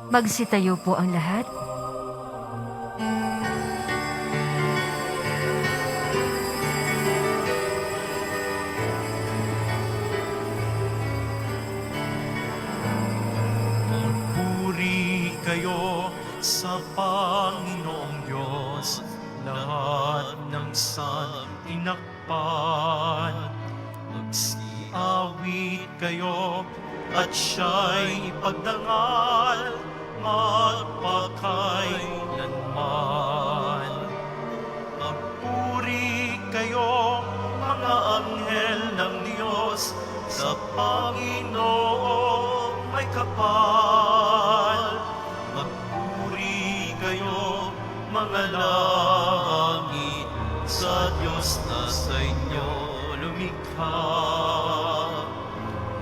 Magsitayo po ang lahat. Magpuri kayo sa Panginoong Diyos, lahat ng santinakpan. Magsiawit kayo at siya'y pagdangal magpakailanman. Magpuri kayo, mga anghel ng Diyos, sa Panginoong may kapal. Magpuri kayo, mga langit, sa Diyos na sa inyo lumikha.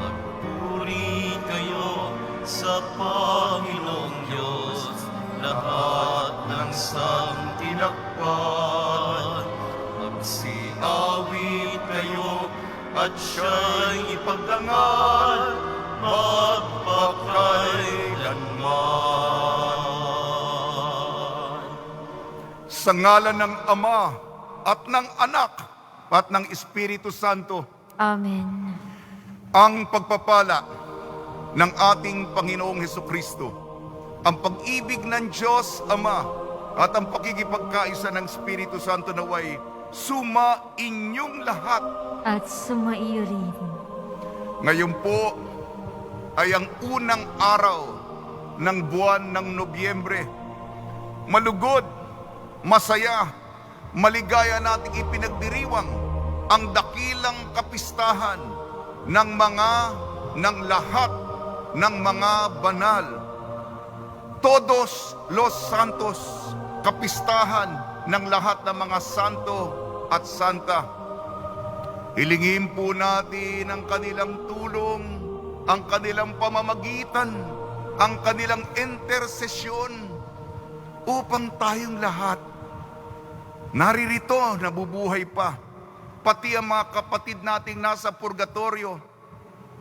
Magpuri kayo sa Panginoong Diyos, lahat ng santinakpan. Magsiawit kayo at siya'y ipagdangal magpakailanman. Sa ngalan ng Ama at ng Anak at ng Espiritu Santo, Amen. ang pagpapala ng ating Panginoong Hesukristo, ang pag-ibig ng Diyos Ama at ang pakikipagkaisa ng Espiritu Santo naway suma inyong lahat. At sumaiyo rin. Ngayon po ay ang unang araw ng buwan ng Nobyembre. Malugod, masaya, maligaya nating ipinagdiriwang ang dakilang kapistahan ng lahat ng mga banal. Todos los Santos, kapistahan ng lahat ng mga santo at santa. Hilingin po natin ang kanilang tulong, ang kanilang pamamagitan, ang kanilang intersesyon upang tayong lahat naririto, nabubuhay pa, pati ang mga kapatid nating nasa purgatorio,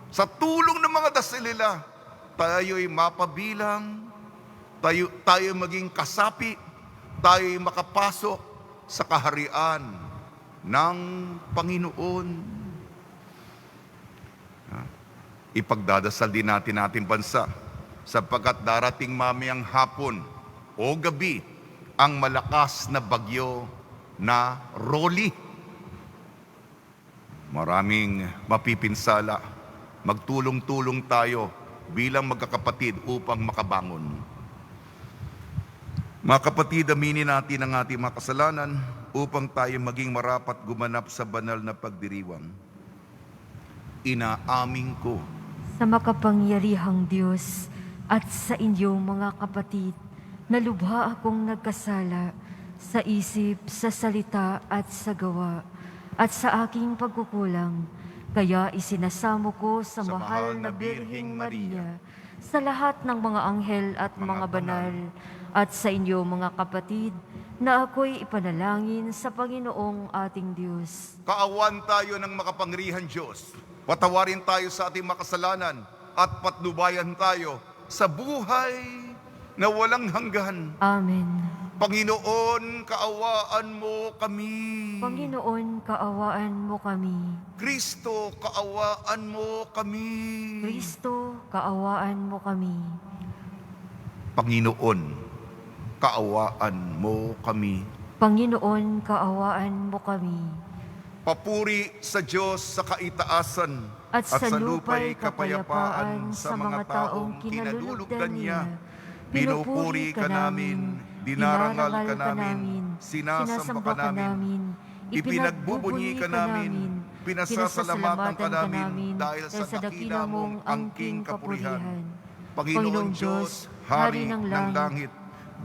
sa tulong ng mga dasal nila, tayo'y mapabilang, tayo maging kasapi, tayo'y makapasok sa kaharian ng Panginoon. Ipagdadasal din natin ating bansa sapagkat darating mamayang hapon o gabi ang malakas na bagyo na Rolly. Maraming mapipinsala. Magtulong-tulong tayo bilang magkakapatid upang makabangon. Mga kapatid, aminin natin ang ating mga kasalanan upang tayo maging marapat gumanap sa banal na pagdiriwang. Inaamin ko Sa makapangyarihang Diyos at sa inyong mga kapatid, na lubha akong nagkasala sa isip, sa salita at sa gawa, at sa aking pagkukulang. Kaya isinasamo ko sa mahal na Birheng Maria, sa lahat ng mga anghel at mga banal, at sa inyo mga kapatid, na ako'y ipanalangin sa Panginoong ating Diyos. kaawan tayo ng makapangyarihan Diyos. Patawarin tayo sa ating makasalanan at patnubayan tayo sa buhay na walang hanggan. Amen. Panginoon, kaawaan mo kami. Panginoon, kaawaan mo kami. Kristo, kaawaan mo kami. Kristo, kaawaan mo kami. Panginoon, kaawaan mo kami. Panginoon, kaawaan mo kami. Papuri sa Diyos sa kaitaasan At sa lupa'y kapayapaan sa mga taong kinalulugdan niya. Pinupuri ka namin, dinarangal ka namin, sinasamba ka namin, ipinagbubunyi ka namin, pinasasalamatan ka namin dahil sa dakila mong angking kapurihan. Panginoon Diyos, Hari ng langit,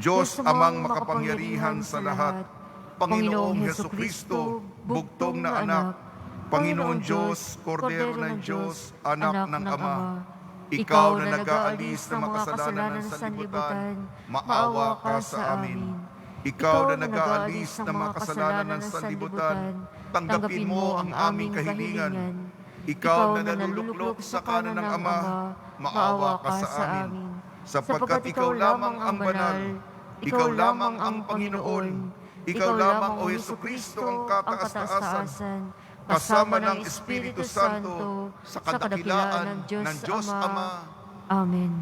Diyos amang makapangyarihan sa lahat, Panginoong Hesukristo, bugtong na anak, Panginoon Diyos, Kordero ng Diyos, anak ng Ama, ikaw na nag-aalis ng mga kasalanan ng sanlibutan, maawa ka sa amin. Ikaw na nag-aalis ng mga kasalanan ng sanlibutan, tanggapin mo ang aming kahilingan. Ikaw na naluluklok sa kanan ng Ama, maawa ka sa amin. sapagkat ikaw lamang ang banal, ikaw lamang ang Panginoon, ikaw lamang, O Jesucristo, ang kataas-taasan, kasama ng Espiritu Santo, sa kadakilaan ng Diyos Ama. Amen.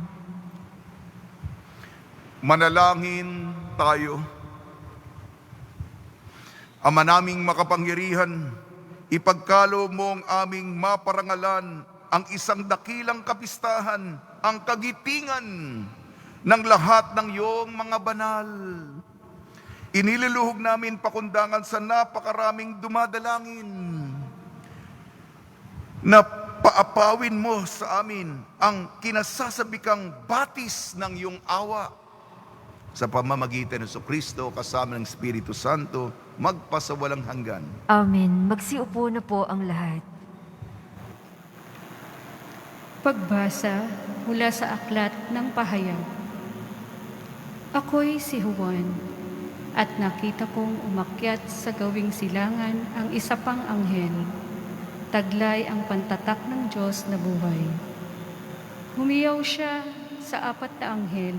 Manalangin tayo. Ama naming makapangyarihan, ipagkaloob mo ang aming maparangalan ang isang dakilang kapistahan, ang kagitingan ng lahat ng iyong mga banal. Iniluluhog namin pakundangan sa napakaraming dumadalangin na paapawin mo sa amin ang kinasasabikang batis ng iyong awa sa pamamagitan ng Jesucristo kasama ng Espiritu Santo magpasawalang hanggan. Amen. Magsiupo na po ang lahat. Pagbasa mula sa aklat ng pahayag. Ako'y si Juan, at nakita kong umakyat sa gawing silangan ang isa pang anghel. Taglay ang pantatak ng Diyos na buhay. Humiyaw siya sa 4 na anghel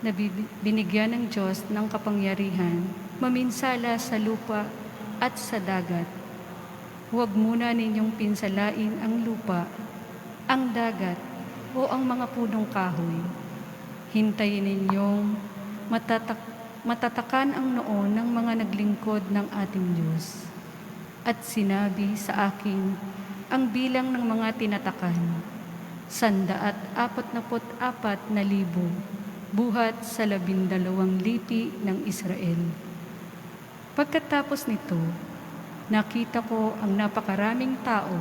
na binigyan ng Diyos ng kapangyarihan, maminsala sa lupa at sa dagat. Huwag muna ninyong pinsalain ang lupa, ang dagat o ang mga punong kahoy. Hintayin ninyong matatakan ang noo ng mga naglingkod ng ating Diyos. At sinabi sa akin ang bilang ng mga tinatakan, 144,000 buhat sa 12 lipi ng Israel. Pagkatapos nito, nakita ko ang napakaraming tao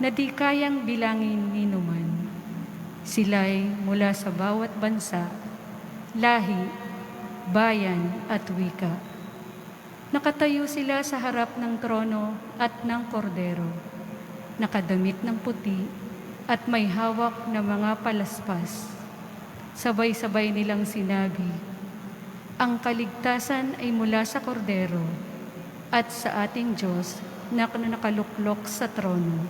na di kayang bilangin ni numan. Sila'y mula sa bawat bansa, lahi, bayan at wika. Nakatayo sila sa harap ng trono at ng kordero, nakadamit ng puti at may hawak na mga palaspas. Sabay-sabay nilang sinabi, ang kaligtasan ay mula sa kordero at sa ating Diyos na nakaluklok sa trono.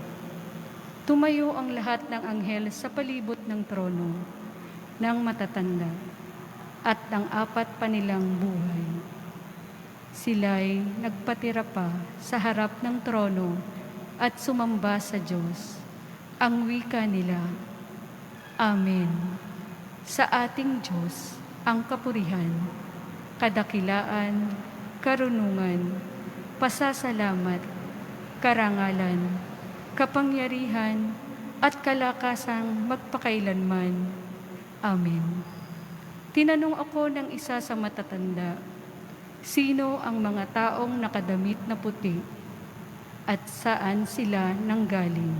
Tumayo ang lahat ng anghel sa palibot ng trono ng matatanda at ng 4 pa nilang buhay. Sila'y nagpatira pa sa harap ng trono at sumamba sa Diyos. Ang wika nila, Amen. Sa ating Diyos ang kapurihan, kadakilaan, karunungan, pasasalamat, karangalan, kapangyarihan, at kalakasang magpakailanman. Amen. Tinanong ako ng isa sa matatanda, sino ang mga taong nakadamit na puti at saan sila nanggaling?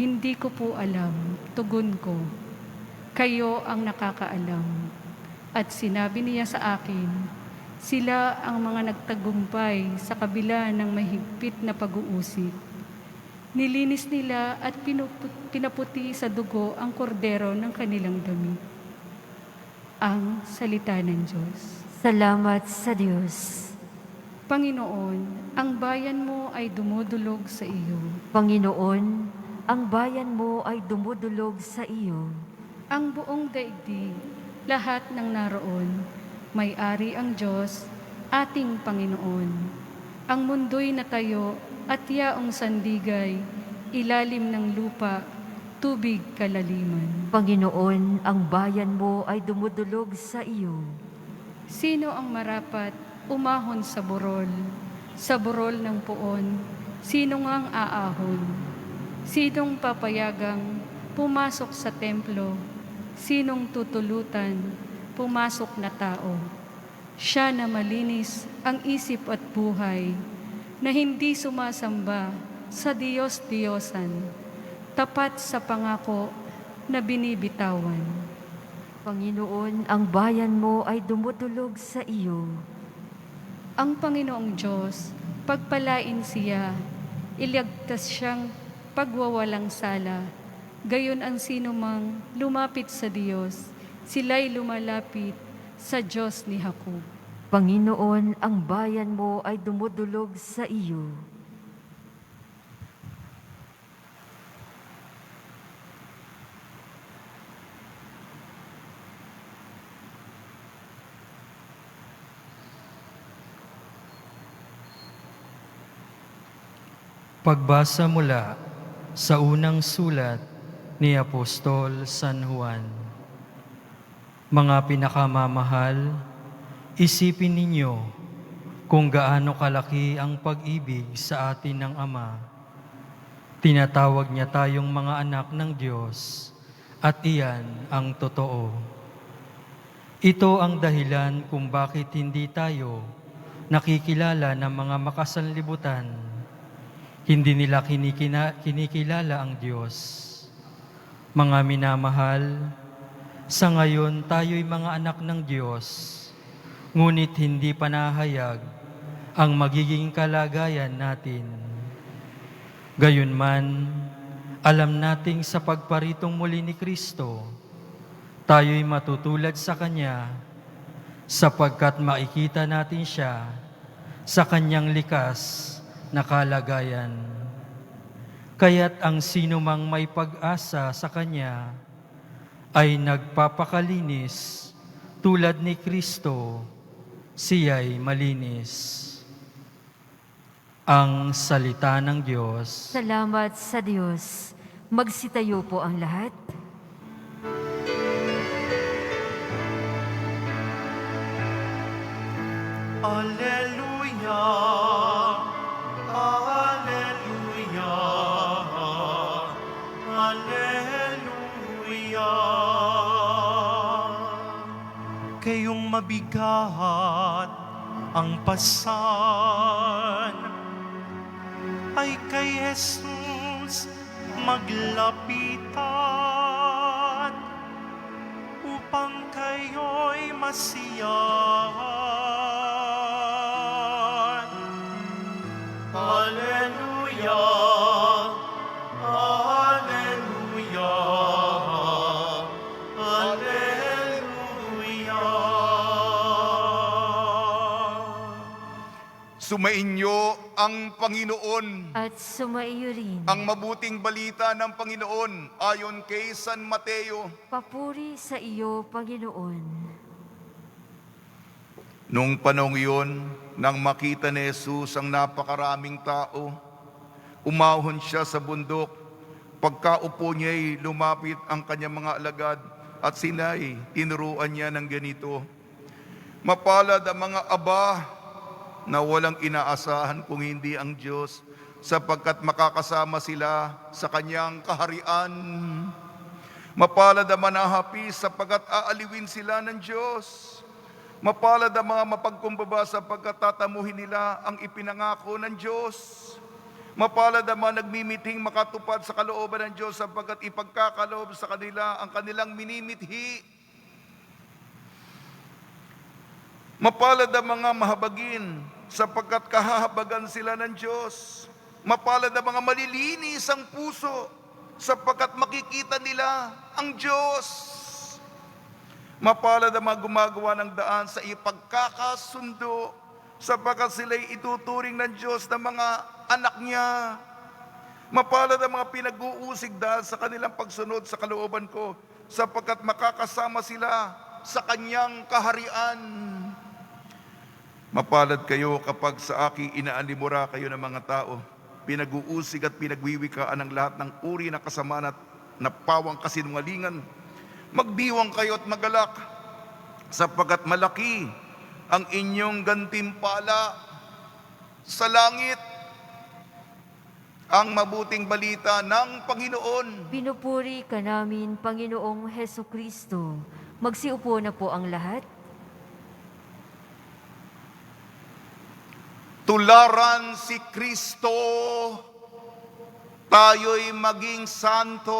Hindi ko po alam, tugon ko. Kayo ang nakakaalam. At sinabi niya sa akin, sila ang mga nagtagumpay sa kabila ng mahigpit na pag-uusig. Nilinis nila at pinaputi sa dugo ang kordero ng kanilang damit. Ang salita ng Diyos. Salamat sa Diyos. Panginoon, ang bayan mo ay dumudulog sa iyo. Panginoon, ang bayan mo ay dumudulog sa iyo. Ang buong daigdig, lahat ng naroon, may-ari ang Diyos, ating Panginoon. Ang mundo'y natayo at yaong sandigay, ilalim ng lupa, tubig kalaliman. Panginoon, ang bayan mo ay dumudulog sa iyo. Sino ang marapat umahon sa burol ng puon, sino ngang aahon? Sinong papayagang pumasok sa templo, sinong tutulutan, pumasok na tao? Siya na malinis ang isip at buhay, na hindi sumasamba sa Diyos-Diyosan, tapat sa pangako na binibitawan. Panginoon, ang bayan mo ay dumudulog sa iyo. Ang Panginoong Diyos, pagpalain siya, iligtas siyang pagwawalang sala. Gayon ang sinumang lumapit sa Diyos, sila'y lumalapit sa Diyos ni Jacob. Panginoon, ang bayan mo ay dumudulog sa iyo. Pagbasa mula sa unang sulat ni Apostol San Juan. Mga pinakamamahal, isipin ninyo kung gaano kalaki ang pag-ibig sa atin ng Ama. Tinatawag niya tayong mga anak ng Diyos at iyan ang totoo. Ito ang dahilan kung bakit hindi tayo nakikilala ng mga makasanlibutan. Hindi nila kinikilala ang Diyos. Mga minamahal, sa ngayon tayo'y mga anak ng Diyos, ngunit hindi panahayag ang magiging kalagayan natin. Gayunman, alam nating sa pagparitong muli ni Kristo, tayo'y matutulad sa Kanya sapagkat makikita natin Siya sa Kanyang likas na kalagayan. Kaya't ang sinumang may pag-asa sa Kanya ay nagpapakalinis tulad ni Kristo, siya'y malinis. Ang salita ng Diyos. Salamat sa Diyos. Magsitayo po ang lahat. Alleluia, Alleluia, Alleluia. Kayong mabigat ang pasan ay kay Jesus maglapitan upang kayo'y masiyahan. Alleluia, Alleluia, Alleluia. Sumainyo ang Panginoon. At sumaiyo rin. Ang mabuting balita ng Panginoon ayon kay San Mateo. Papuri sa iyo, Panginoon. Nung panahon iyon, nang makita ni Jesus ang napakaraming tao, umahon siya sa bundok. Pagkaupo niya'y lumapit ang kanyang mga alagad at sinay, tinuruan niya ng ganito, "Mapalad ang mga aba na walang inaasahan kung hindi ang Diyos, sapagkat makakasama sila sa kanyang kaharian. Mapalad ang manahapi sapagkat aaliwin sila ng Diyos. Mapalad ang mga mapagkumbaba sapagkat tatamuhin nila ang ipinangako ng Diyos. Mapalad ang mga nagmimiting makatupad sa kalooban ng Diyos sapagkat ipagkakaloob sa kanila ang kanilang minimithi. Mapalad ang mga mahabagin sapagkat kahahabagan sila ng Diyos. Mapalad ang mga malilinis ang puso sapagkat makikita nila ang Diyos. Mapalad ang mga gumagawa ng daan sa ipagkakasundo sapagkat sila'y ituturing ng Diyos na mga anak niya. Mapalad ang mga pinag-uusig dahil sa kanilang pagsunod sa kalooban ko sapagkat makakasama sila sa kanyang kaharian. Mapalad kayo kapag sa aking inaalimura kayo ng mga tao, pinag-uusig at pinagwiwikaan ang lahat ng uri na kasamaan at napawang kasinungalingan. Magdiwang kayo at magalak, sapagkat malaki ang inyong gantimpala sa langit. Ang mabuting balita ng Panginoon. Pinupuri ka namin, Panginoong Heso Kristo. Magsiupo na po ang lahat. Tularan si Kristo, tayo'y maging santo.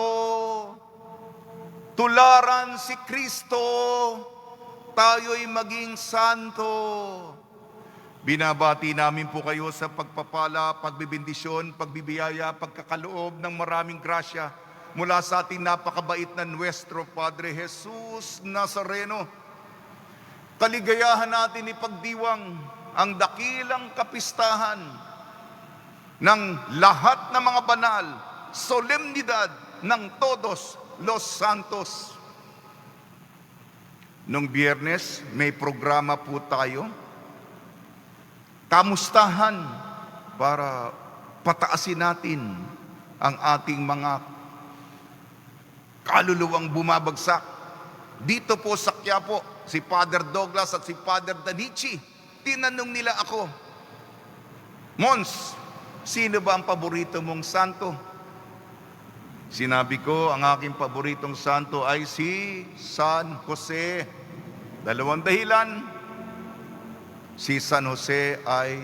Tularan si Kristo, tayo'y maging santo. Binabati namin po kayo sa pagpapala, pagbibindisyon, pagbibiyaya, pagkakaloob ng maraming grasya mula sa ating napakabait na Nuestro Padre Jesus Nazareno. Kaligayahan natin ipagdiwang ang dakilang kapistahan ng lahat ng mga banal, solemnidad ng Todos Los Santos. Nung Biyernes, may programa po tayo, kamustahan para Pataasin natin ang ating mga kaluluwang bumabagsak. Dito po sa Quiapo, si Father Douglas at si Father Danichi, tinanong nila ako, Mons, sino ba ang paborito mong santo? Sinabi ko, ang aking paboritong santo ay si San Jose. Dalawang dahilan. Si San Jose ay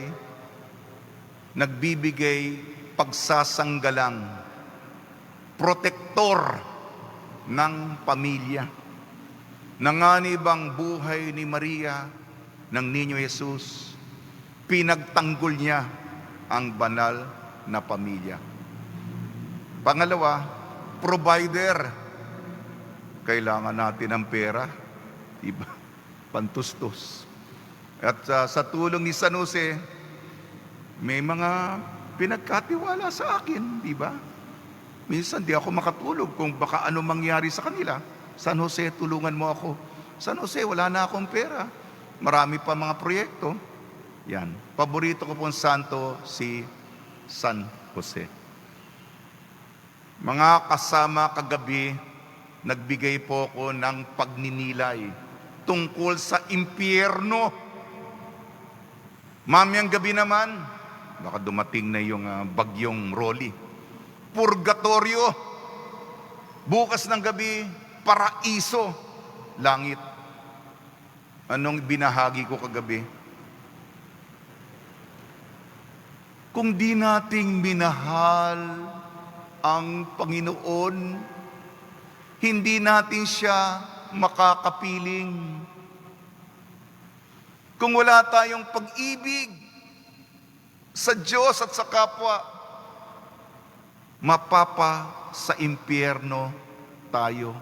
nagbibigay pagsasanggalang, protektor ng pamilya. Nanganib ang buhay ni Maria ng Niño Jesus. Pinagtanggol niya ang banal na pamilya. Pangalawa, provider. Kailangan natin ng pera, diba? Pantustos. At sa tulong ni San Jose, may mga pinagkatiwala sa akin, diba? Minsan di ako makatulog kung baka ano mangyari sa kanila. San Jose, tulungan mo ako. San Jose, wala na akong pera. Marami pa mga proyekto. Yan. Paborito ko pong santo, si San Jose. Mga kasama kagabi, nagbigay po ko ng pagninilay tungkol sa impyerno. Mamayang gabi naman, baka dumating na yung bagyong Rolly. Purgatorio. Bukas ng gabi, paraiso, langit. Anong binahagi ko kagabi? Kung di nating minahal ang Panginoon, hindi natin siya makakapiling. Kung wala tayong pag-ibig sa Diyos at sa kapwa, mapapa sa impyerno tayo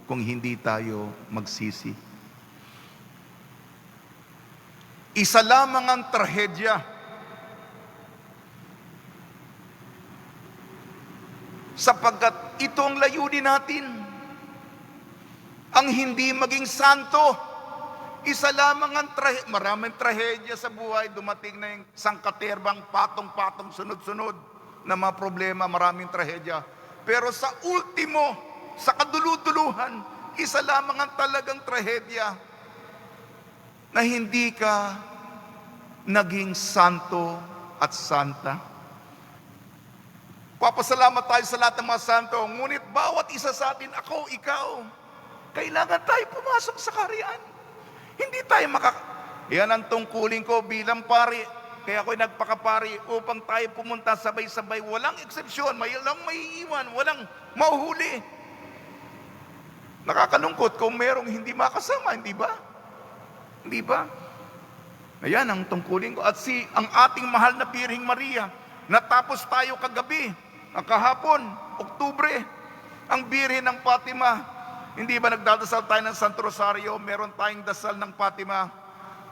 kung hindi tayo magsisi. Isa lamang ang trahedya sapagkat ito ang layunin natin, ang hindi maging santo. Isa lamang ang maraming trahedya sa buhay, dumating na yung sangkaterbang patong-patong sunod-sunod na mga problema, maraming trahedya. Pero sa ultimo, sa kaduluduluhan, isa lamang ang talagang trahedya na hindi ka naging santo at santa. Papasalamat tayo sa lahat ng mga santo, ngunit bawat isa sa atin, ako, ikaw, kailangan tayo pumasok sa kaharian. Hindi tayo Yan ang tungkulin ko bilang pari. Kaya ako'y nagpakapari upang tayo pumunta sabay-sabay. Walang eksepsyon, walang maiiwan, walang mahuhuli. Nakakalungkot kung merong hindi makasama, hindi ba? Hindi ba? Ayan ang tungkulin ko. At ang ating mahal na Birheng Maria, natapos tayo kagabi, ang kahapon, Oktubre, ang Birhen ng Fatima. Hindi ba nagdadasal tayo ng Santo Rosario? Meron tayong dasal ng Fatima.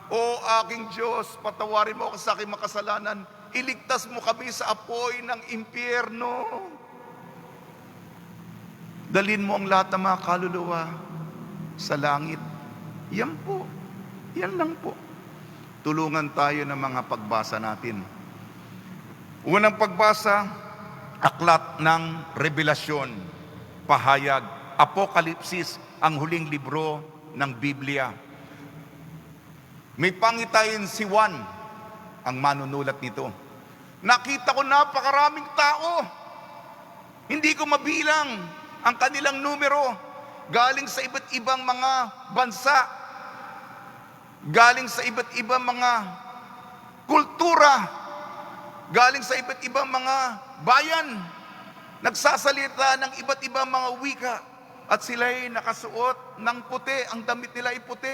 O aking Diyos, patawarin mo ako sa aking makasalanan. Iligtas mo kami sa apoy ng impyerno. Dalin mo ang lahat ng mga kaluluwa sa langit. Yan po. Yan lang po. Tulungan tayo ng mga pagbasa natin. Unang pagbasa, aklat ng Revelasyon, pahayag, Apokalipsis, ang huling libro ng Biblia. May pangitain si Juan, ang manunulat nito. Nakita ko napakaraming tao. Hindi ko mabilang ang kanilang numero. Galing sa iba't ibang mga bansa. Galing sa iba't ibang mga kultura. Galing sa iba't ibang mga bayan. Nagsasalita ng iba't ibang mga wika. At sila'y nakasuot ng puti. Ang damit nila ay puti.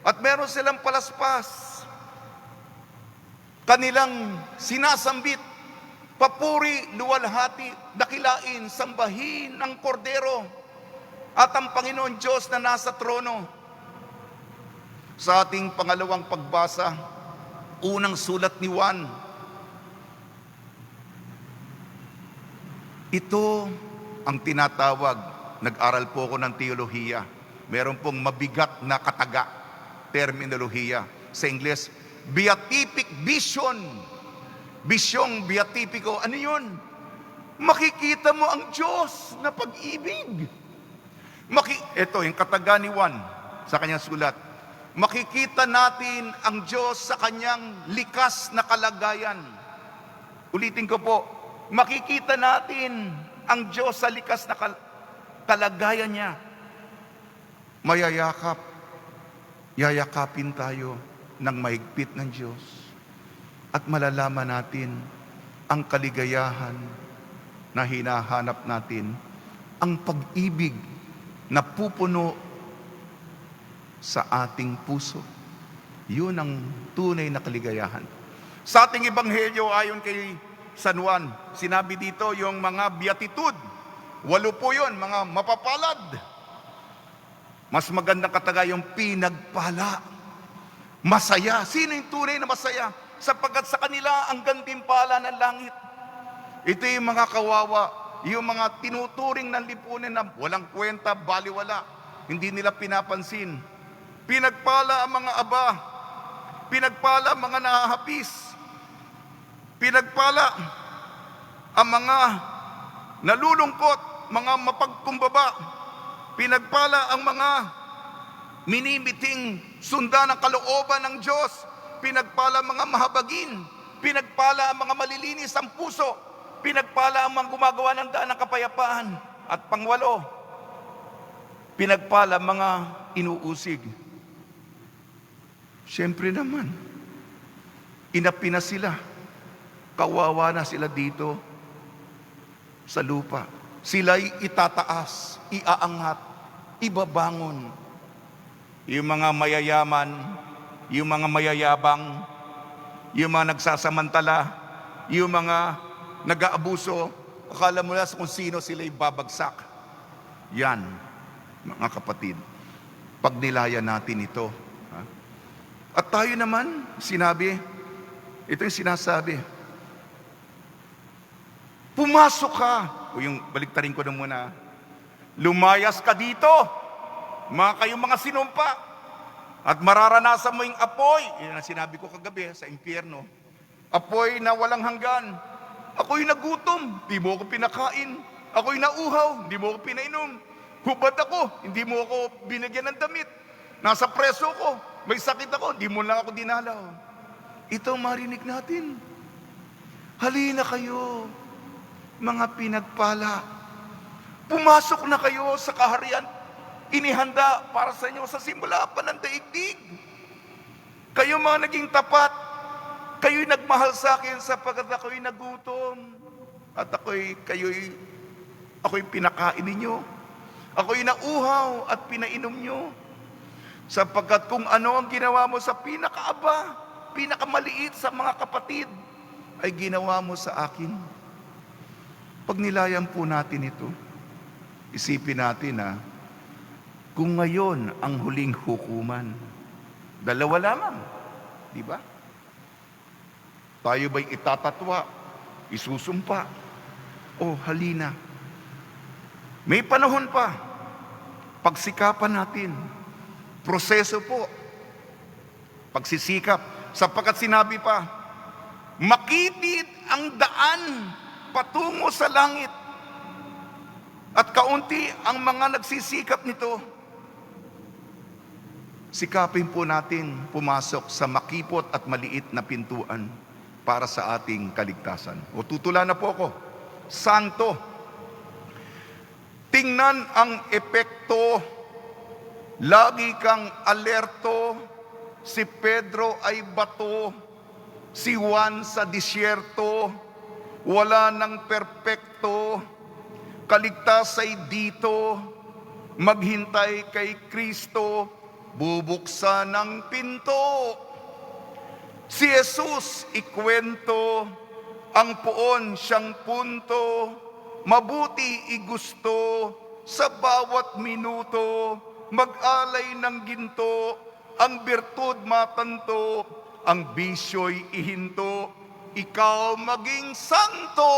At meron silang palaspas. Kanilang sinasambit, papuri, luwalhati, dakilain, sambahin ng kordero at ang Panginoon Diyos na nasa trono. Sa ating pangalawang pagbasa, unang sulat ni Juan. Ito ang tinatawag, nag-aral po ako ng teolohiya. Meron pong mabigat na kataga, terminolohiya. Sa Ingles, beatific vision. bisyong beatipiko. Ano yun? Makikita mo ang Diyos na pag-ibig. Ito, yung kataga ni Juan sa kanyang sulat. Makikita natin ang Diyos sa kanyang likas na kalagayan. Ulitin ko po, makikita natin ang Diyos sa likas na kalagayan niya. Yayakapin tayo ng mahigpit ng Diyos at malalaman natin ang kaligayahan na hinahanap natin, ang pag-ibig na pupuno sa ating puso. Yun ang tunay na kaligayahan. Sa ating ebanghelyo ayon kay San Juan, sinabi dito yung mga beatitude. 8 po yun, mga mapapalad. Mas magandang kataga yung pinagpala. Masaya. Sino yung tunay na masaya? Sapagkat sa kanila ang gantimpala ng langit. Ito yung mga kawawa, yung mga tinuturing ng lipunan na walang kwenta, baliwala. Hindi nila pinapansin. Pinagpala ang mga aba. Pinagpala ang mga nahahapis. Pinagpala ang mga nalulungkot, mga mapagkumbaba. Pinagpala ang mga minimiting sundan ng kalooban ng Diyos. Pinagpala ang mga mahabagin. Pinagpala ang mga malilinis ang puso. Pinagpala ang mga gumagawa ng daan ng kapayapaan. At pangwalo, pinagpala ang mga inuusig. Siyempre naman, inapi na sila. Kawawa na sila dito sa lupa. Sila'y itataas, iaangat, ibabangon. Yung mga mayayaman, yung mga mayayabang, yung mga nagsasamantala, yung mga nag-aabuso, akala mo na kung sino sila'y babagsak. Yan, mga kapatid, pag nilaya natin ito. At tayo naman, sinabi, ito yung sinasabi, pumasok ka. O yung baliktarin ko na muna. Lumayas ka dito, kayong mga sinumpa. At mararanasan mo yung apoy. Yan ang sinabi ko kagabi sa impyerno. Apoy na walang hanggan. Ako'y nagutom, di mo ako pinakain. Ako'y nauhaw, di mo ako pinainom. Hubad ako, hindi mo ako binigyan ng damit. Nasa preso ko, may sakit ako, di mo lang ako dinalaw. Ito marinig natin. Halina kayo, mga pinagpala. Pumasok na kayo sa kaharian. Inihanda para sa inyo sa simula pa ng daigdig. Kayo mga naging tapat. Kayo'y nagmahal sa akin sapagkat ako'y nagutom. At ako'y pinakain ninyo. Ako'y nauhaw at pinainom nyo. Sapagkat kung ano ang ginawa mo sa pinakaaba, pinakamaliit sa mga kapatid, ay ginawa mo sa akin. Pag nilayan po natin ito, isipin natin kung ngayon ang huling hukuman, 2 lamang, di ba? Tayo ba'y itatatwa, isusumpa, o halina? May panahon pa, pagsikapan natin, proseso po, pagsisikap, sapagkat sinabi pa, makitid ang daan patungo sa langit, at kaunti ang mga nagsisikap nito. Sikapin po natin pumasok sa makipot at maliit na pintuan para sa ating kaligtasan. O tutulan na po ako. Santo. Tingnan ang epekto. Lagi kang alerto. Si Pedro ay bato. Si Juan sa disyerto. Wala nang perpekto. Kaligtas ay dito. Maghintay kay Kristo. Bubuksan ang pinto. Si Jesus ikwento, ang poon siyang punto, mabuti igusto, sa bawat minuto, mag-alay ng ginto, ang birtud matanto, ang bisyo'y ihinto, ikaw maging santo.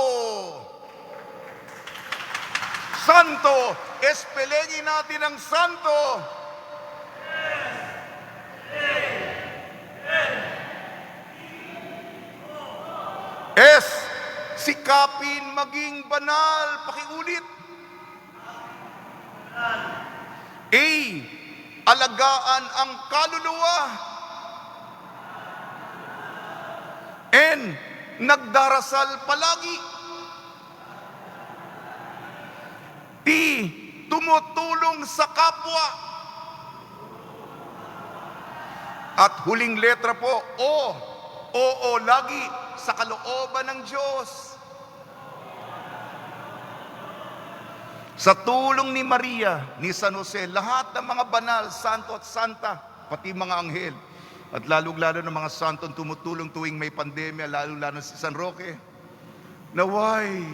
Santo, espelengin natin ang santo. S. Sikapin maging banal. Pakiulit. A. Alagaan ang kaluluwa. N. Nagdarasal palagi. T. Tumutulong sa kapwa. At huling letra po, O. Oo lagi sa kalooban ng Diyos. Sa tulong ni Maria, ni San Jose, lahat ng mga banal, santo at santa, pati mga anghel, at lalong-lalo ng mga santong tumutulong tuwing may pandemya, lalong-lalo si San Roque, naway,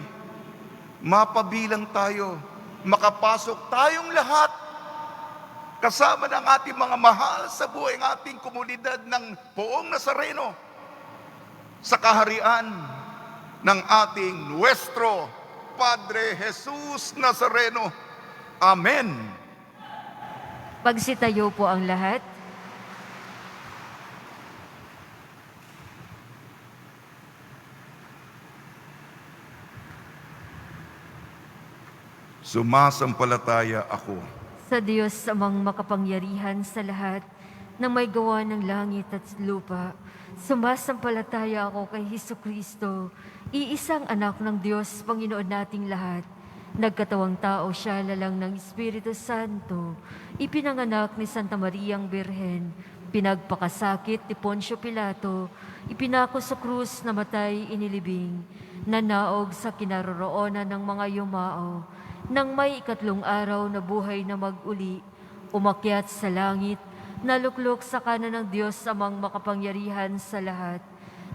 mapabilang tayo, makapasok tayong lahat, kasama ng ating mga mahal sa buhay ng ating komunidad ng Poong Nazareno, sa kaharian ng ating Nuestro Padre Jesus Nazareno. Amen. Pagsitayo po ang lahat. Sumasampalataya ako Sa Diyos amang makapangyarihan sa lahat na may gawa ng langit at lupa, sumasampalataya ako kay Hesukristo, iisang anak ng Diyos, Panginoon nating lahat. Nagkatawang tao siya lalang ng Espiritu Santo, ipinanganak ni Santa Mariang Birhen, pinagpakasakit ni Poncio Pilato, ipinako sa krus, namatay, inilibing, nanaog sa kinaroroonan ng mga yumao, nang may ikatlong araw na buhay na mag-uli, umakyat sa langit, naluklok sa kanan ng Diyos amang makapangyarihan sa lahat.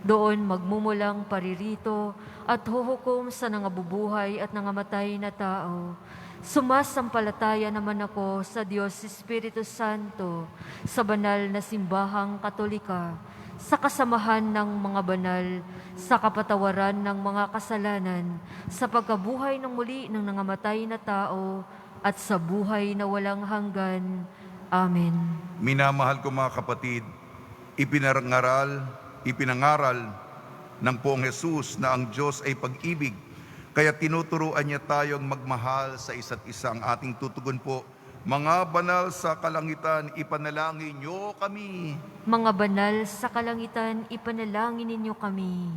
Doon magmumulang paririto at huhukom sa nangabubuhay at nangamatay na tao. Sumasampalataya naman ako sa Diyos Espiritu Santo, sa banal na simbahang Katolika, sa kasamahan ng mga banal, sa kapatawaran ng mga kasalanan, sa pagkabuhay ng muli ng nangamatay na tao, at sa buhay na walang hanggan. Amen. Minamahal ko mga kapatid, ipinangaral ng Poong Jesus na ang Diyos ay pag-ibig, kaya tinuturuan niya tayong magmahal sa isa't isa. Ang ating tutugon po, mga banal sa kalangitan, ipanalangin niyo kami. Mga banal sa kalangitan, ipanalangin ninyo kami.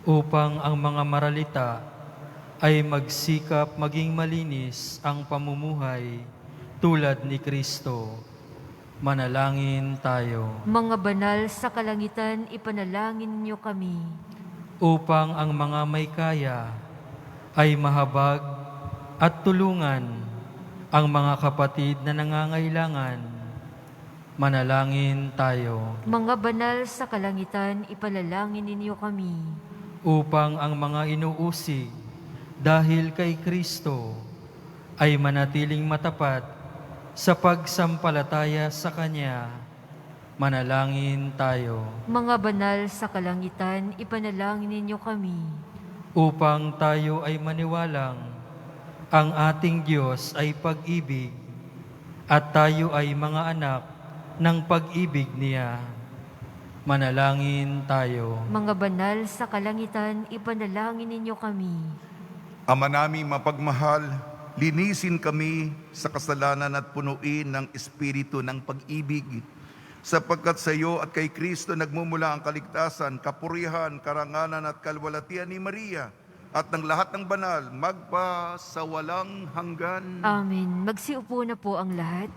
Upang ang mga maralita ay magsikap maging malinis ang pamumuhay tulad ni Kristo. Manalangin tayo. Mga banal sa kalangitan, ipanalangin ninyo kami. Upang ang mga may kaya ay mahabag at tulungan ang mga kapatid na nangangailangan. Manalangin tayo. Mga banal sa kalangitan, ipanalangin ninyo kami. Upang ang mga inuusig dahil kay Kristo ay manatiling matapat sa pagsampalataya sa Kanya. Manalangin tayo. Mga banal sa kalangitan, ipanalangin ninyo kami. Upang tayo ay maniwalang ang ating Diyos ay pag-ibig at tayo ay mga anak ng pag-ibig niya. Manalangin tayo. Mga banal sa kalangitan, ipanalangin ninyo kami. Ama naming mapagmahal, linisin kami sa kasalanan at punuin ng espiritu ng pag-ibig. Sapagkat sa iyo at kay Kristo nagmumula ang kaligtasan, kapurihan, karangalan at kalwalatian ni Maria at ng lahat ng banal, magpa sa walang hanggan. Amen. Magsiupo na po ang lahat.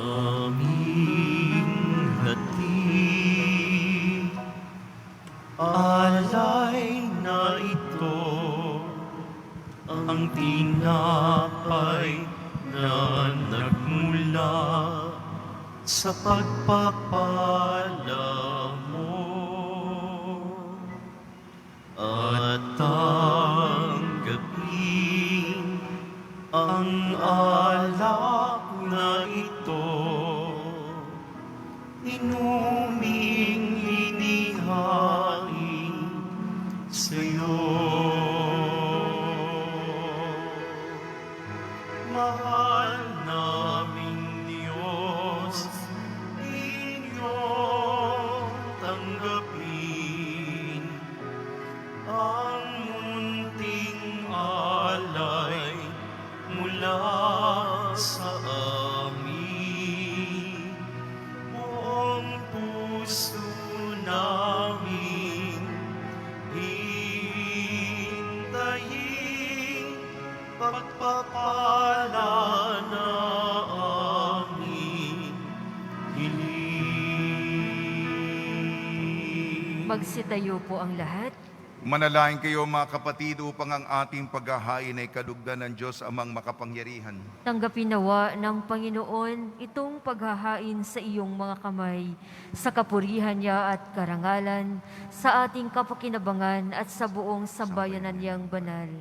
Aming hatid, alay na ito, ang tinapay na nagmula sa pagpapala mo. At tanggapin ang alay pagpapala na aming hiling. Magsitayo po ang lahat. Manalangin kayo mga kapatid upang ang ating paghahain ay kalugdan ng Diyos amang makapangyarihan. Tanggapin nawa ng Panginoon itong paghahain sa iyong mga kamay, sa kapurihan niya at karangalan, sa ating kapakinabangan at sa buong sambayanan niyang banal.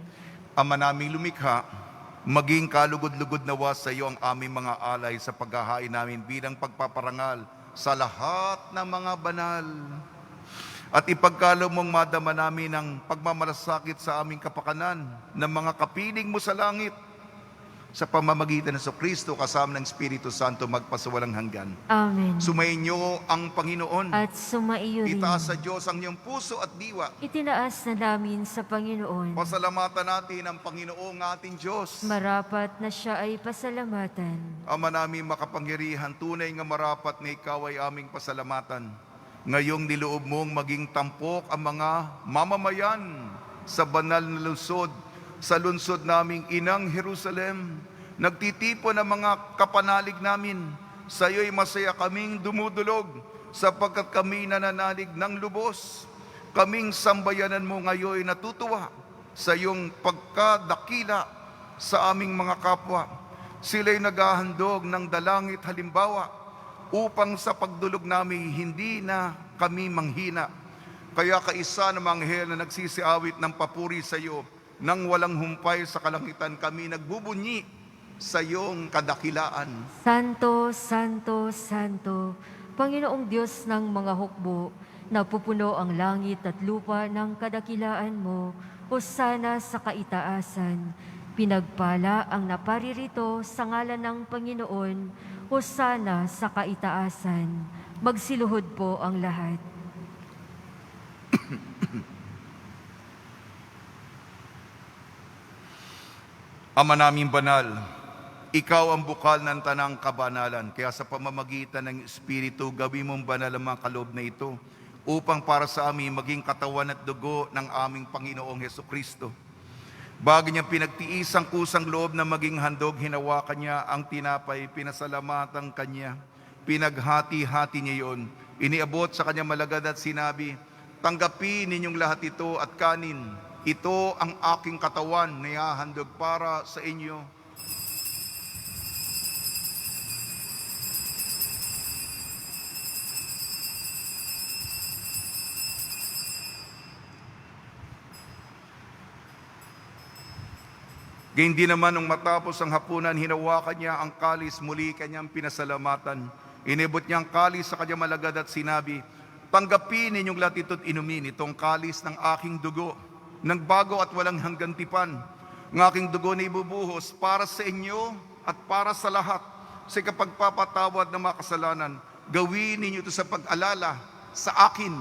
Ama naming lumikha, maging kalugod-lugod nawa sa iyo ang aming mga alay sa paghahain namin bilang pagpaparangal sa lahat ng mga banal. At ipagkalo mong madama namin ang pagmamalasakit sa aming kapakanan ng mga kapiling mo sa langit sa pamamagitan ng Kristo kasama ng Espiritu Santo magpasawalang hanggan. Amen. Sumainyo ang Panginoon. At sumaiyo rin. Itaas sa Diyos ang iyong puso at diwa. Itinaas na namin sa Panginoon. Pasalamatan natin ang Panginoong ating Diyos. Marapat na siya ay pasalamatan. Ama namin makapangyarihan, tunay nga marapat na ikaw ay aming pasalamatan. Ngayong niloob mong maging tampok ang mga mamamayan sa banal na lungsod, sa lungsod naming Inang Jerusalem. Nagtitipon ang mga kapanalig namin. Sa iyo'y masaya kaming dumudulog, sapagkat kami nananalig ng lubos. Kaming sambayanan mo ngayon natutuwa sa iyong pagkadakila sa aming mga kapwa. Sila'y naghahandog ng dalangit halimbawa, upang sa pagdulog namin hindi na kami manghina. Kaya kaisa ng mga anghel na nagsisiawit ng papuri sa iyo, nang walang humpay sa kalangitan kami nagbubunyi sa iyong kadakilaan. Santo, Santo, Santo, Panginoong Diyos ng mga hukbo, napupuno ang langit at lupa ng kadakilaan mo, hosana sa kaitaasan. Pinagpala ang naparirito sa ngalan ng Panginoon, hosana sa kaitaasan. Magsiluhod po ang lahat. Ama naming banal, ikaw ang bukal ng tanang kabanalan. Kaya sa pamamagitan ng Espiritu, gawin mong banal ang mga kaloob na ito upang para sa amin maging katawan at dugo ng aming Panginoong Hesukristo. Bago niya pinagtiis ang kusang loob na maging handog, hinawakan niya ang tinapay, pinasalamatan kanya, pinaghati-hati niya yon, iniabot sa kanya malagad at sinabi, tanggapin ninyong lahat ito at kanin. Ito ang aking katawan na ihahandog para sa inyo. Gayun din naman nung matapos ang hapunan, hinawakan niya ang kalis, muli kanyang pinasalamatan. Inibot niya ang kalis sa kanyang malagad at sinabi, tanggapin ninyong lahat ito't inumin, itong kalis ng aking dugo, ng bago at walang hanggang tipan. Ng aking dugo na ibubuhos para sa inyo at para sa lahat sa kapagpapatawad ng mga kasalanan. Gawin ninyo ito sa pag-alala sa akin.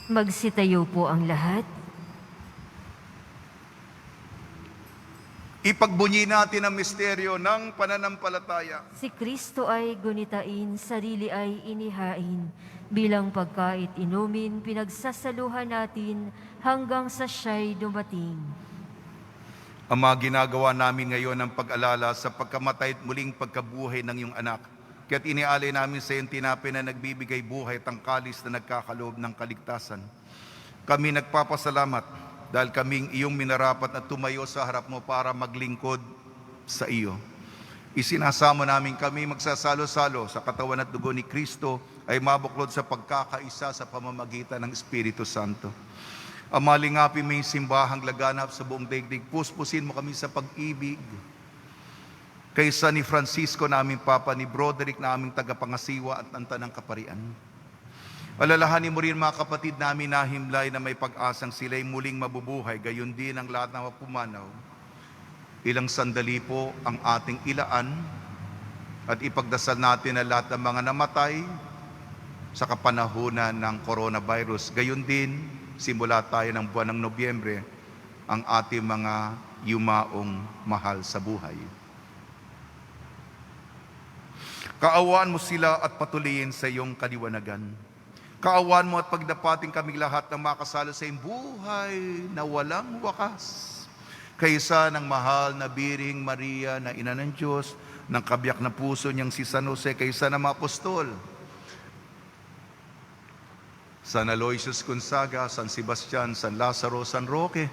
Magsitayo po ang lahat. Ipagbunyi natin ang misteryo ng pananampalataya. Si Kristo ay gunitain, sarili ay inihain. Bilang pagkait inumin, pinagsasaluhan natin hanggang sa siya'y dumating. Ama, ginagawa namin ngayon ang pag-alala sa pagkamatay at muling pagkabuhay ng iyong anak. Kaya't inialay namin sa iyong tinapay na nagbibigay buhay at ang kalis na nagkakaloob ng kaligtasan. Kami nagpapasalamat dahil kaming iyong minarapat at tumayo sa harap mo para maglingkod sa iyo. Isinasamo namin kami magsasalo-salo sa katawan at dugo ni Kristo ay mabuklod sa pagkakaisa sa pamamagitan ng Espiritu Santo. Ama, lingapin mo yung simbahang laganap sa buong daigdig. Puspusin mo kami sa pag-ibig. Kaysa ni Francisco na aming Papa, ni Broderick na aming tagapangasiwa at ng Tanang Kaparian. Alalahanin mo rin mga kapatid namin na himlay na may pag-asang sila'y muling mabubuhay, gayon din ang lahat na mapumanaw. Ilang sandali po ang ating ilaan at ipagdasal natin ang lahat ng mga namatay sa kapanahunan ng coronavirus. Gayon din, simula tayo ng buwan ng Nobyembre, ang ating mga yumaong mahal sa buhay. Kaawaan mo sila at patuloyin sa iyong kaliwanagan. Kaawaan mo at pagdapating kaming lahat ng makasalo sa iyong buhay na walang wakas. Kaysa ng mahal na Biring Maria na ina ng Diyos, ng kabiyak na puso niyang si San Jose, kaysa ng mga apostol, San Aloysius Gonzaga, San Sebastian, San Lazaro, San Roque,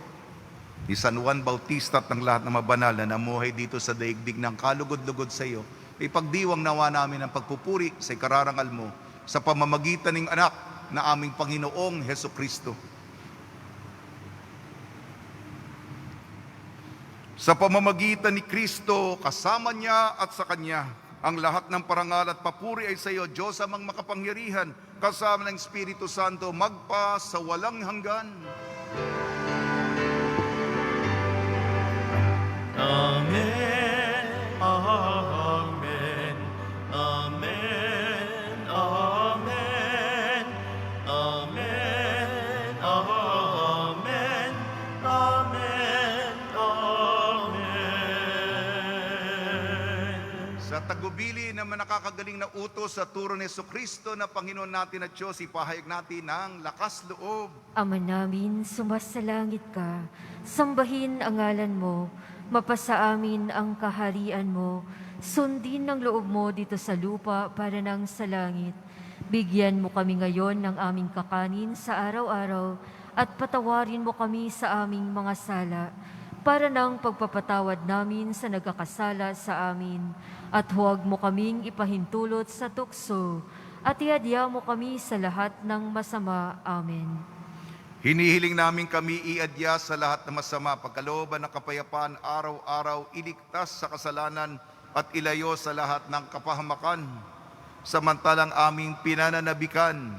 ni San Juan Bautista at ng lahat ng mabanal na namuhay dito sa daigdig ng kalugod-lugod sa iyo, ipagdiwang nawa namin ang pagpupuri sa ikararangal mo sa pamamagitan ng anak na aming Panginoong Heso Kristo. Sa pamamagitan ni Kristo, kasama niya at sa Kanya, ang lahat ng parangal at papuri ay sa iyo, Diyos amang makapangyarihan, kasama ng Espiritu Santo, magpa sa walang hanggan. Amen. Amen. Amen. Amen. Amen. Amen. Amen. Amen. Sa tagubili na nakakagaling na utos sa turo ni Jesucristo na Panginoon natin at Diyos, ipahayag natin ng lakas loob. Ama namin, sumasalangit ka, sambahin ang ngalan mo, mapasa amin ang kaharian mo, sundin ang loob mo dito sa lupa para nang sa langit. Bigyan mo kami ngayon ng aming kakanin sa araw-araw at patawarin mo kami sa aming mga sala para nang pagpapatawad namin sa nagkakasala sa amin. At huwag mo kaming ipahintulot sa tukso at iadya mo kami sa lahat ng masama. Amen. Hinihiling namin kami iadya sa lahat ng masama, pagkalooban ng kapayapaan, araw-araw, iligtas sa kasalanan at ilayo sa lahat ng kapahamakan. Samantalang aming pinananabikan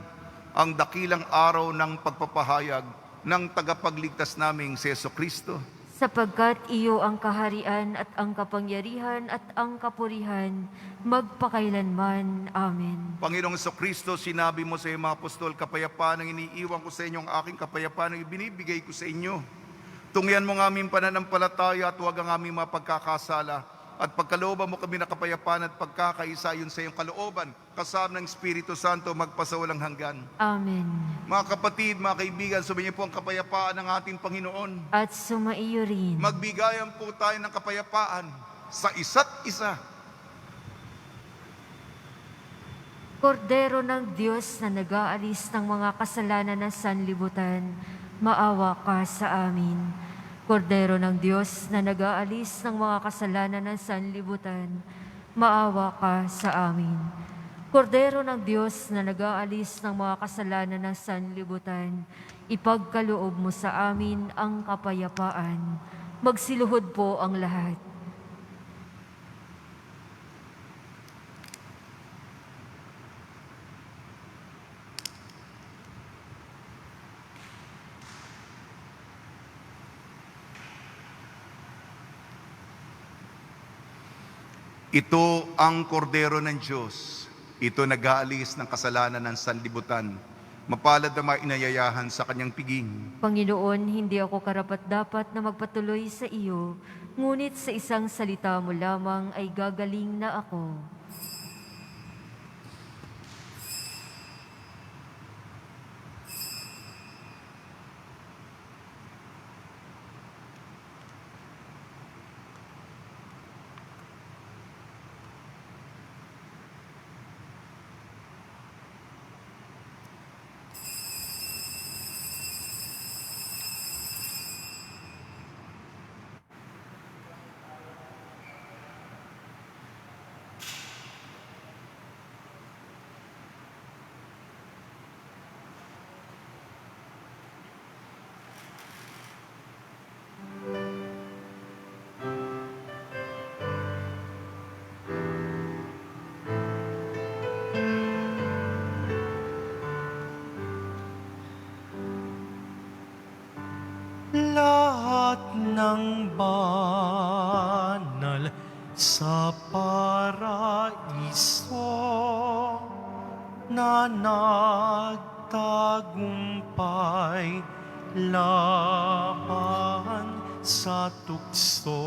ang dakilang araw ng pagpapahayag ng tagapagligtas naming si Jesucristo. Sapagkat iyo ang kaharian at ang kapangyarihan at ang kapurihan, magpakailanman. Amen. Panginoong Jesucristo, sinabi mo sa iyong mga apostol, kapayapaan ang iniiwan ko sa inyo, ang aking kapayapaan ang ibinibigay ko sa inyo. Tungyan mo ng aming pananampalataya at huwag ang aming mapagkakasala. At pagkalooban mo kami na kapayapaan at pagkakaisa yun sa iyong kalooban, kasama ng Espiritu Santo, magpasawalang hanggan. Amen. Mga kapatid, mga kaibigan, sumayin po ang kapayapaan ng ating Panginoon. At sumaiyo rin. Magbigayan po tayo ng kapayapaan sa isa't isa. Kordero ng Diyos na nag-aalis ng mga kasalanan ng sanlibutan, maawa ka sa amin. Kordero ng Diyos na nag-aalis ng mga kasalanan ng sanlibutan, maawa ka sa amin. Kordero ng Diyos na nag-aalis ng mga kasalanan ng sanlibutan, ipagkaloob mo sa amin ang kapayapaan. Magsiluhod po ang lahat. Ito ang kordero ng Diyos. Ito nag-aalis ng kasalanan ng sanlibutan. Mapalad na mga inayayahan sa kanyang piging. Panginoon, hindi ako karapat-dapat na magpatuloy sa iyo, ngunit sa isang salita mo lamang ay gagaling na ako. Lahat ng banal sa paraiso na nagtagumpay laban sa tukso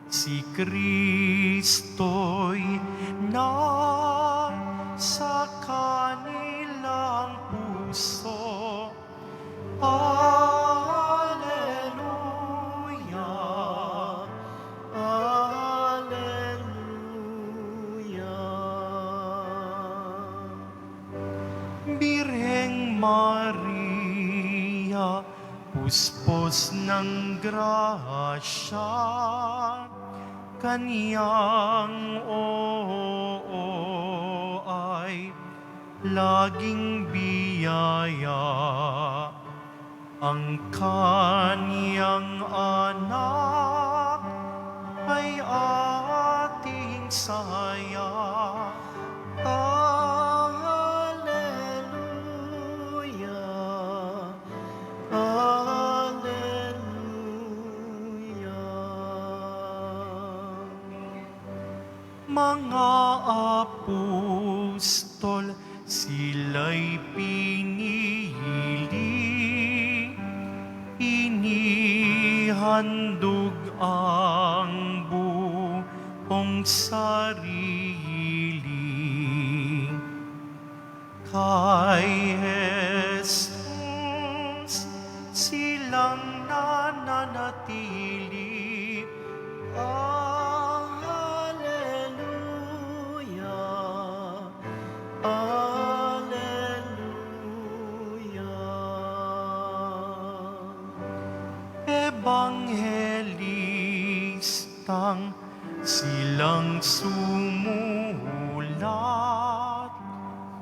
si Kristo'y nasa kanilang puso. Alleluia, Alleluia. Birheng Maria, puspos ng grasya, kaniyang oo ay laging biyaya. Ang kaniyang anak ay ating saya. Alleluia, Alleluia. Mga apostol, sila'y pinili, inihandog ang buong sarili kay Jesus, silang nananatili. Alleluia, Alleluia. Ebanghelistang silang sumulat,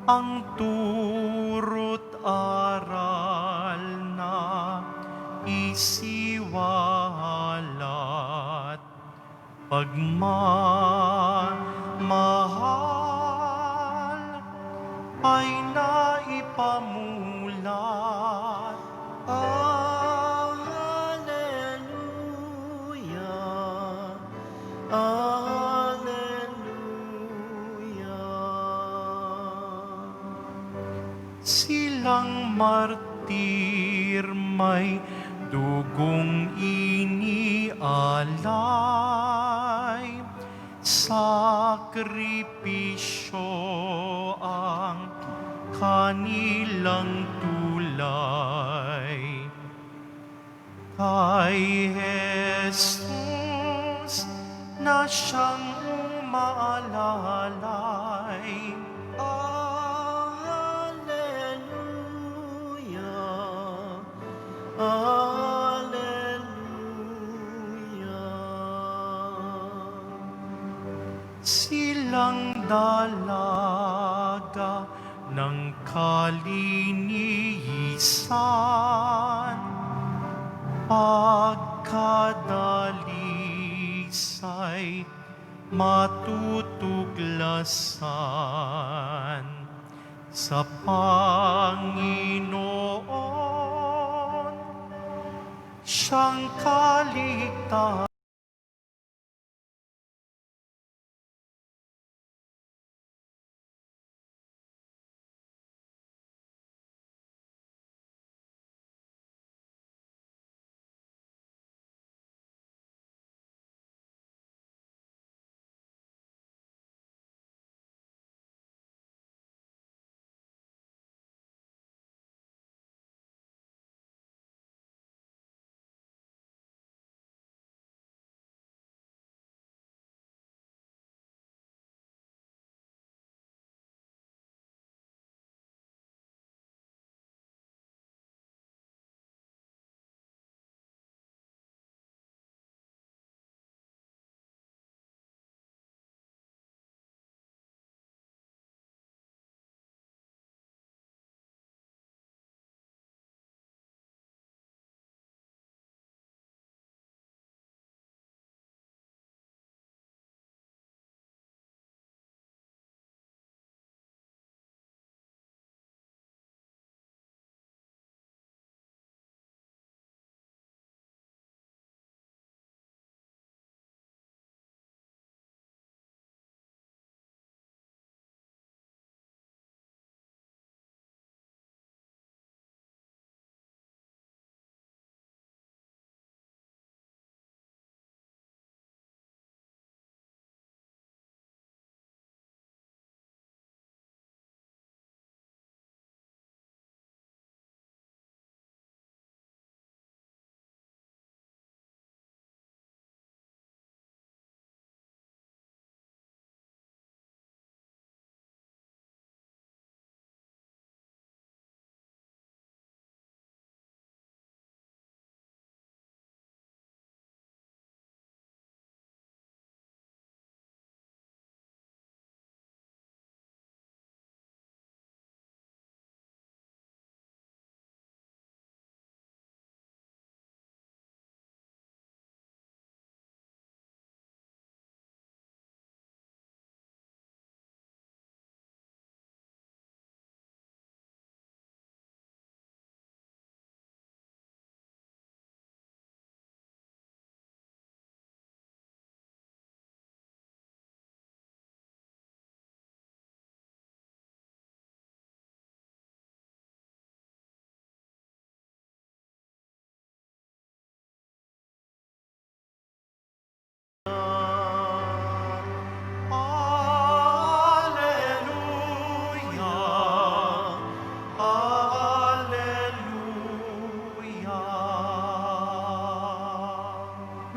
ang turo't aral na isiwalat. Pagmamahal ay naipamulat. Alleluia, Alleluia. Silang martir may dugong inialay, sakripisyo ang kanilang tulay. Kay Jesus na siyang umaalalay. Alleluia, Alleluia. Silang dalaga ng kalinisan, pagkadalisay matutuklasan sa Panginoon, siyang kaligtasan.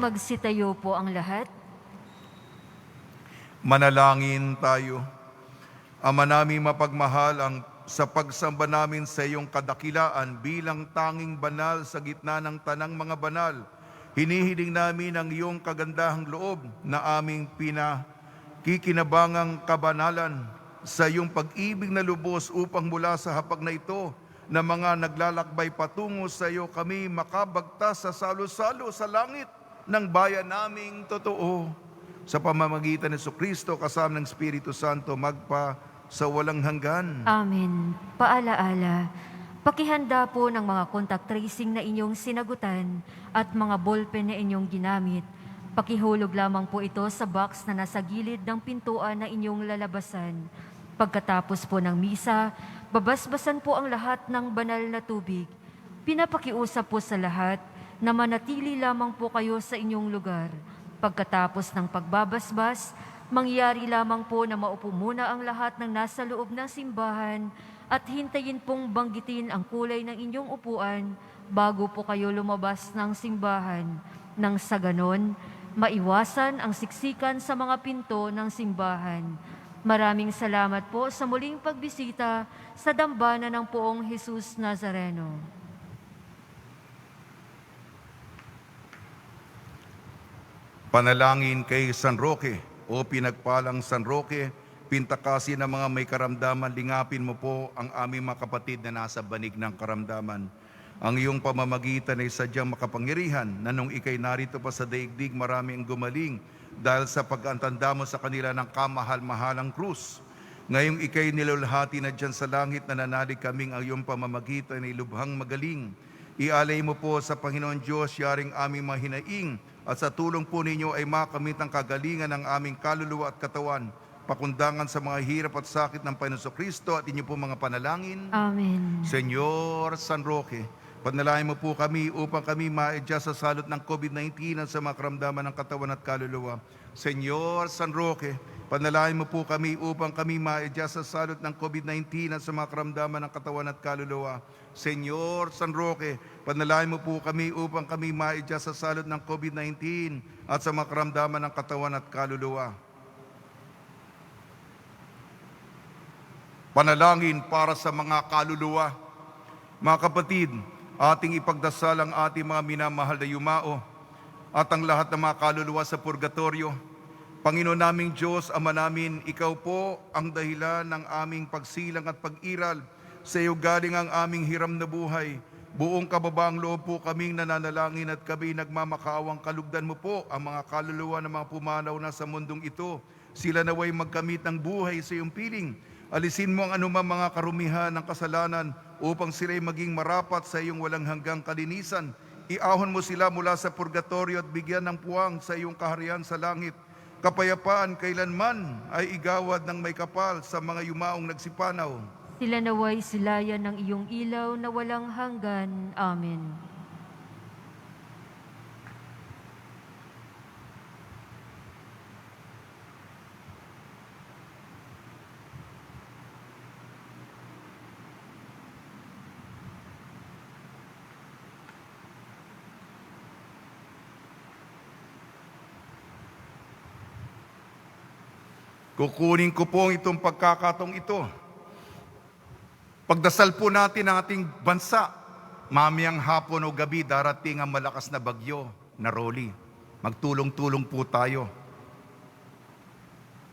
Magsitayo po ang lahat. Manalangin tayo. Ama naming mapagmahal, sa pagsamba namin sa iyong kadakilaan bilang tanging banal sa gitna ng tanang mga banal, hinihiling namin ang iyong kagandahang loob na aming pinakikinabangang kabanalan sa iyong pag-ibig na lubos upang mula sa hapag na ito na mga naglalakbay patungo sa iyo kami makabagtas sa salo-salo sa langit ng bayan naming totoo. Sa pamamagitan ni Jesucristo kasama ng Espiritu Santo magpa sa walang hanggan. Amen. Paalaala, pakihanda po ng mga contact tracing na inyong sinagutan at mga ballpen na inyong ginamit. Pakihulog lamang po ito sa box na nasa gilid ng pintuan na inyong lalabasan. Pagkatapos po ng misa, babasbasan po ang lahat ng banal na tubig. Pinapakiusap po sa lahat na manatili lamang po kayo sa inyong lugar. Pagkatapos ng pagbabasbas, mangyari lamang po na maupo muna ang lahat ng nasa loob ng simbahan at hintayin pong banggitin ang kulay ng inyong upuan bago po kayo lumabas ng simbahan. Nang sa ganon, maiwasan ang siksikan sa mga pinto ng simbahan. Maraming salamat po sa muling pagbisita sa dambana ng Poong Jesus Nazareno. Panalangin kay San Roque, o pinagpalang San Roque, pintakasin ng mga may karamdaman, lingapin mo po ang aming mga kapatid na nasa banig ng karamdaman. Ang iyong pamamagitan ay sadyang makapangyarihan na nung ikay narito pa sa daigdig, marami ang gumaling dahil sa pag-antanda mo sa kanila ng kamahal-mahalang krus. Ngayong ikay nilulhati na dyan sa langit, nananalig kaming ang iyong pamamagitan ay lubhang magaling. Ialay mo po sa Panginoon Diyos, yaring aming mahinaing, at sa tulong po ninyo ay makamit ang kagalingan ng aming kaluluwa at katawan, pakundangan sa mga hirap at sakit ng Panginoon Kristo at inyo po mga panalangin. Amen. Senyor San Roque, panalangin mo po kami upang kami maedya sa salot ng COVID-19 at sa mga karamdaman ng katawan at kaluluwa. Senyor San Roque, panalangin mo po kami upang kami maedya sa salot ng COVID-19 at sa mga karamdaman ng katawan at kaluluwa. Senyor San Roque, panalangin mo po kami upang kami maedya sa salot ng COVID-19 at sa mga karamdaman ng katawan at kaluluwa. Panalangin para sa mga kaluluwa. Mga kapatid, ating ipagdasal ang ating mga minamahal na yumao at ang lahat ng mga kaluluwa sa purgatorio. Panginoon naming Diyos, Ama namin, Ikaw po ang dahilan ng aming pagsilang at pag-iral. Sa iyo galing ang aming hiram na buhay. Buong kababaang loob po kaming nananalangin at kami nagmamakaawang kalugdan mo po ang mga kaluluwa ng mga pumanaw na sa mundong ito. Sila naway magkamit ng buhay sa iyong piling. Alisin mo ang anumang mga karumihan ng kasalanan upang sila'y maging marapat sa iyong walang hanggang kalinisan. Iahon mo sila mula sa purgatorio at bigyan ng puwang sa iyong kaharian sa langit. Kapayapaan kailanman ay igawad ng may kapal sa mga yumaong nagsipanaw. Sila naway silayan ng iyong ilaw na walang hanggan. Amen. Kukunin ko po itong pagkakataong ito. Pagdasal po natin ang ating bansa. Mamayang hapon o gabi darating ang malakas na bagyo na Rolly. Magtulong-tulong po tayo.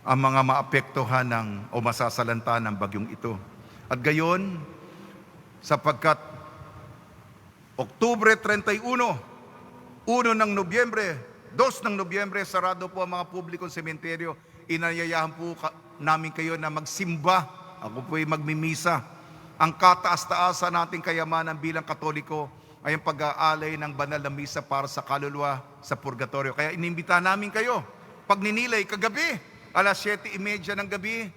Ang mga maapektuhan o masasalanta ng bagyong ito. At gayon, sapagkat Oktubre 31, 1 ng Nobyembre, 2 ng Nobyembre, sarado po ang mga publikong sementeryo. Inayayahan po namin kayo na magsimba. Ako po ay magmimisa. Ang kataas-taasan nating kayamanan bilang Katoliko ay ang pag-aalay ng banal na misa para sa kaluluwa sa purgatorio. Kaya inimbita namin kayo, pagninilay kagabi, alas 7:30 ng gabi,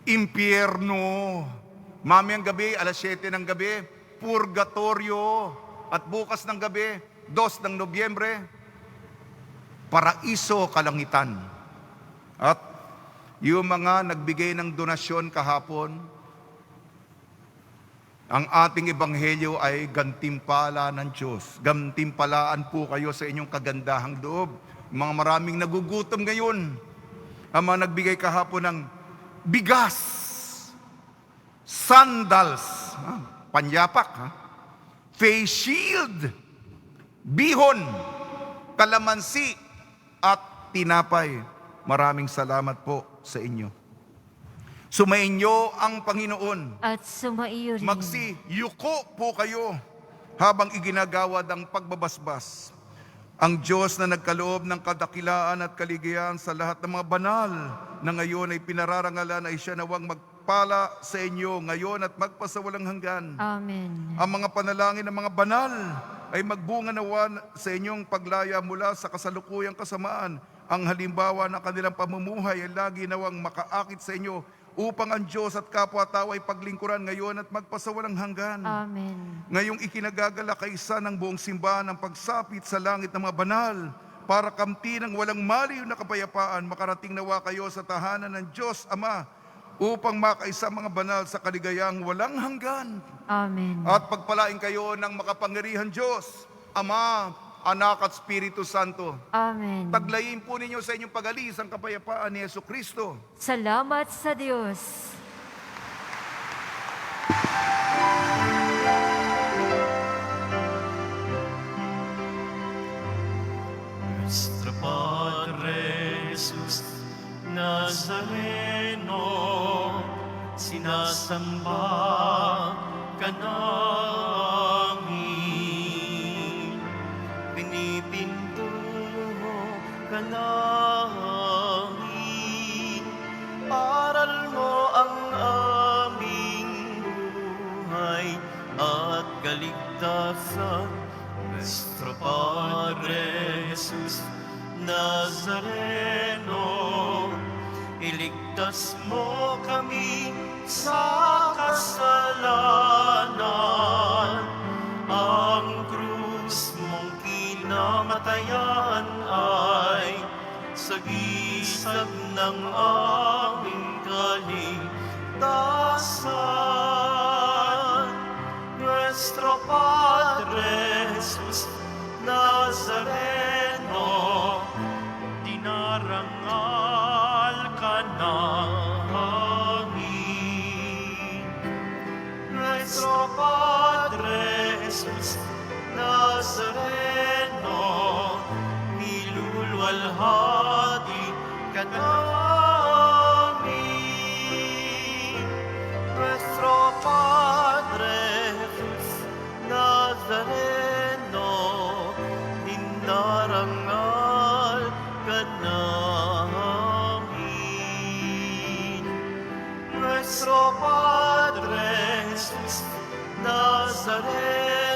impyerno. Mamayang gabi, alas 7 ng gabi, purgatorio. At bukas ng gabi, 2 ng Nobyembre, paraiso kalangitan. At yung mga nagbigay ng donasyon kahapon, Ang ating ebanghelyo ay gantimpala ng Diyos. Gantimpalaan po kayo sa inyong kagandahang loob. Mga maraming nagugutom ngayon. Ang mga nagbigay kahapon ng bigas, sandals, panyapak, face shield, bihon, kalamansi, at tinapay. Maraming salamat po sa inyo. Sumainyo ang Panginoon. At sumaiyo rin. Magsiyuko po kayo habang iginagawad ang pagbabasbas. Ang Diyos na nagkaloob ng kadakilaan at kaligayahan sa lahat ng mga banal na ngayon ay pinararangalan ay siya nawang magpala sa inyo ngayon at magpasawalang hanggan. Amen. Ang mga panalangin ng mga banal ay magbunga nawa sa inyong paglaya mula sa kasalukuyang kasamaan. Ang halimbawa ng kanilang pamumuhay ay lagi nawang makaakit sa inyo upang ang Diyos at kapwa-tao ay paglingkuran ngayon at magpasawalang hanggan. Amen. Ngayong ikinagagala kaisa ng buong simbahan ang pagsapit sa langit ng mga banal para kamtin ng walang maliw na kapayapaan, makarating nawa kayo sa tahanan ng Diyos Ama upang makaisa mga banal sa kaligayang walang hanggan. Amen. At pagpalain kayo ng makapangyarihan Diyos, Ama, Anak at Espiritu Santo. Amen. Taglayin po ninyo sa inyong pag-alis ang kapayapaan ni Jesucristo. Salamat sa Diyos. Nuestro Padre Jesus Nazareno, sinasamba ka namin, pinipinto ka namin, aral mo ang aming buhay at kaligtasan. Nuestro Padre Jesus Nazareno, iligtas mo kami sa kasalanan. Ang krus mong kinamatayan ay sagisag ng aming kaligtasan. Nuestro Padre Jesus Nazareno, dinarangal ka namin. Nuestro Padre Jesus Nazareno, nilulwalhati ka namin. Nuestro Padre Jesus Nazareno, dinarangal ka namin. Nuestro Padre Jesus Nazareno,